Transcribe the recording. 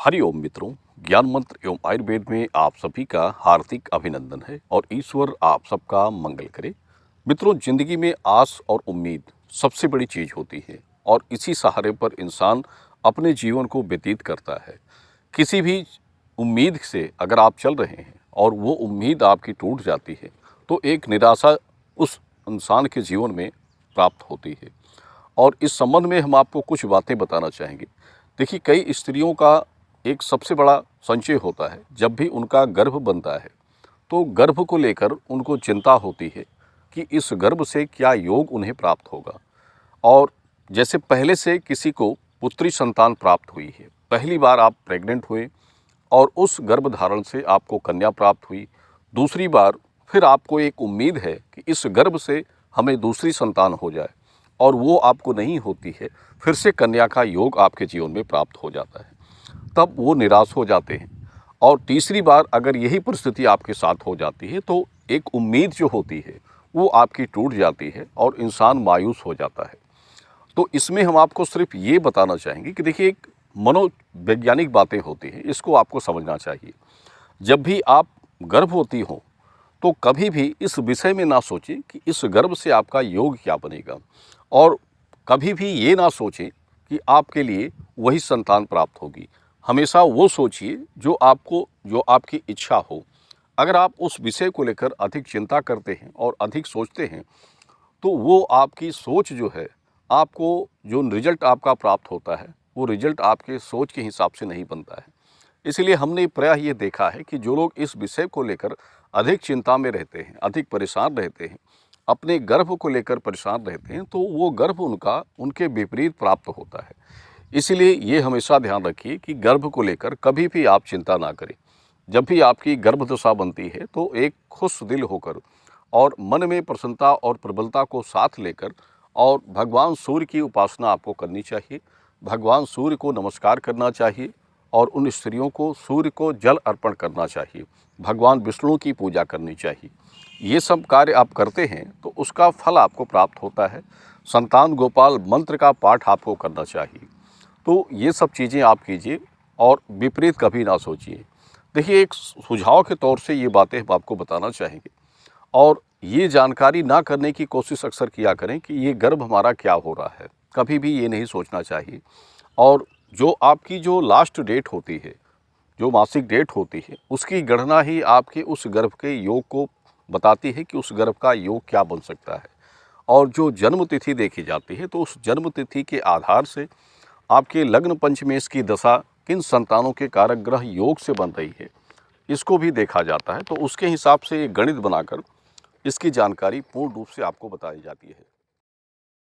हरिओम मित्रों, ज्ञान मंत्र एवं आयुर्वेद में आप सभी का हार्दिक अभिनंदन है और ईश्वर आप सबका मंगल करे। मित्रों, जिंदगी में आस और उम्मीद सबसे बड़ी चीज होती है और इसी सहारे पर इंसान अपने जीवन को व्यतीत करता है। किसी भी उम्मीद से अगर आप चल रहे हैं और वो उम्मीद आपकी टूट जाती है तो एक निराशा उस इंसान के जीवन में प्राप्त होती है। और इस संबंध में हम आपको कुछ बातें बताना चाहेंगे। देखिए, कई स्त्रियों का एक सबसे बड़ा संचय होता है। जब भी उनका गर्भ बनता है तो गर्भ को लेकर उनको चिंता होती है कि इस गर्भ से क्या योग उन्हें प्राप्त होगा। और जैसे पहले से किसी को पुत्री संतान प्राप्त हुई है, पहली बार आप प्रेग्नेंट हुए और उस गर्भधारण से आपको कन्या प्राप्त हुई, दूसरी बार फिर आपको एक उम्मीद है कि इस गर्भ से हमें दूसरी संतान हो जाए और वो आपको नहीं होती है, फिर से कन्या का योग आपके जीवन में प्राप्त हो जाता है, तब वो निराश हो जाते हैं। और तीसरी बार अगर यही परिस्थिति आपके साथ हो जाती है तो एक उम्मीद जो होती है वो आपकी टूट जाती है और इंसान मायूस हो जाता है। तो इसमें हम आपको सिर्फ ये बताना चाहेंगे कि देखिए, एक मनोवैज्ञानिक बातें होती हैं, इसको आपको समझना चाहिए। जब भी आप गर्भवती हों तो कभी भी इस विषय में ना सोचें कि इस गर्भ से आपका योग क्या बनेगा, और कभी भी ये ना सोचें कि आपके लिए वही संतान प्राप्त होगी। हमेशा वो सोचिए जो आपकी इच्छा हो। अगर आप उस विषय को लेकर अधिक चिंता करते हैं और अधिक सोचते हैं तो वो आपकी सोच जो है, आपको जो रिजल्ट आपका प्राप्त होता है वो रिजल्ट आपके सोच के हिसाब से नहीं बनता है। इसलिए हमने प्रायः ये देखा है कि जो लोग इस विषय को लेकर अधिक चिंता में रहते हैं, अधिक परेशान रहते हैं, अपने गर्भ को लेकर परेशान रहते हैं, तो वो गर्भ उनके विपरीत प्राप्त होता है। इसीलिए ये हमेशा ध्यान रखिए कि गर्भ को लेकर कभी भी आप चिंता ना करें। जब भी आपकी गर्भदशा बनती है तो एक खुश दिल होकर और मन में प्रसन्नता और प्रबलता को साथ लेकर और भगवान सूर्य की उपासना आपको करनी चाहिए। भगवान सूर्य को नमस्कार करना चाहिए और उन स्त्रियों को सूर्य को जल अर्पण करना चाहिए। भगवान विष्णु की पूजा करनी चाहिए। ये सब कार्य आप करते हैं तो उसका फल आपको प्राप्त होता है। संतान गोपाल मंत्र का पाठ आपको करना चाहिए। तो ये सब चीज़ें आप कीजिए और विपरीत कभी ना सोचिए। देखिए, एक सुझाव के तौर से ये बातें हम आपको बताना चाहेंगे और ये जानकारी ना करने की कोशिश अक्सर किया करें कि ये गर्भ हमारा क्या हो रहा है, कभी भी ये नहीं सोचना चाहिए। और जो आपकी जो लास्ट डेट होती है, जो मासिक डेट होती है, उसकी गणना ही आपके उस गर्भ के योग को बताती है कि उस गर्भ का योग क्या बन सकता है। और जो जन्म तिथि देखी जाती है तो उस जन्म तिथि के आधार से आपके लग्न पंचमेश की दशा किन संतानों के कारक ग्रह योग से बन रही है, इसको भी देखा जाता है। तो उसके हिसाब से ये गणित बनाकर इसकी जानकारी पूर्ण रूप से आपको बताई जाती है।